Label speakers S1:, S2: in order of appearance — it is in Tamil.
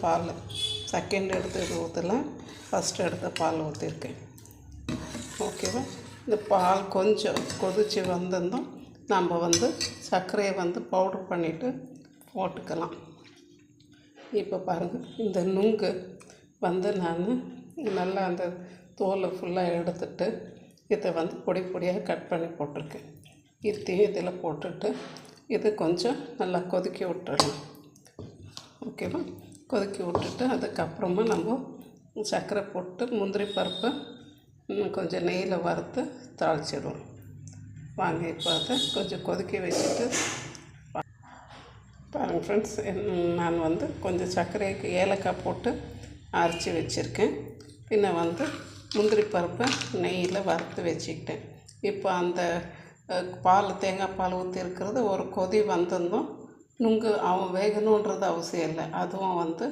S1: பால் செகண்ட் எடுத்து இது ஊற்றல, ஃபஸ்ட்டு எடுத்த பால் ஊற்றிருக்கேன். ஓகேவா? இந்த பால் கொஞ்சம் கொதித்து வந்திருந்தோம் நம்ம வந்து சர்க்கரையை வந்து பவுட்ரு பண்ணிவிட்டு போட்டுக்கலாம். இப்போ பாருங்கள், இந்த நுங்கு வந்து நான் நல்லா அந்த தோலை ஃபுல்லாக எடுத்துட்டு இதை வந்து பொடி பொடியாக கட் பண்ணி போட்டிருக்கேன். இதில் போட்டுட்டு இது கொஞ்சம் நல்லா கொதிக்க விட்டுறலாம். ஓகேவா? கொதிக்க விட்டுட்டு அதுக்கப்புறமா நம்ம சர்க்கரை போட்டு முந்திரி பருப்பு கொஞ்சம் நெய்யில் வறுத்து தாளிச்சிடுவோம். வாங்க இப்போ அதை கொஞ்சம் கொதிக்க வச்சுட்டு பாருங்கள் ஃப்ரெண்ட்ஸ், நான் வந்து கொஞ்சம் சர்க்கரைக்கு ஏலக்காய் போட்டு அரைச்சி வச்சுருக்கேன். பின்ன வந்து முந்திரி பருப்பை நெய்யில் வறுத்து வச்சுக்கிட்டேன். இப்போ அந்த தேங்காய் பால் ஊற்றி இருக்கிறது ஒரு கொதி வந்திருந்தோம். நுங்கு வேகணுன்றது அவசியம் இல்லை, அதுவும் வந்து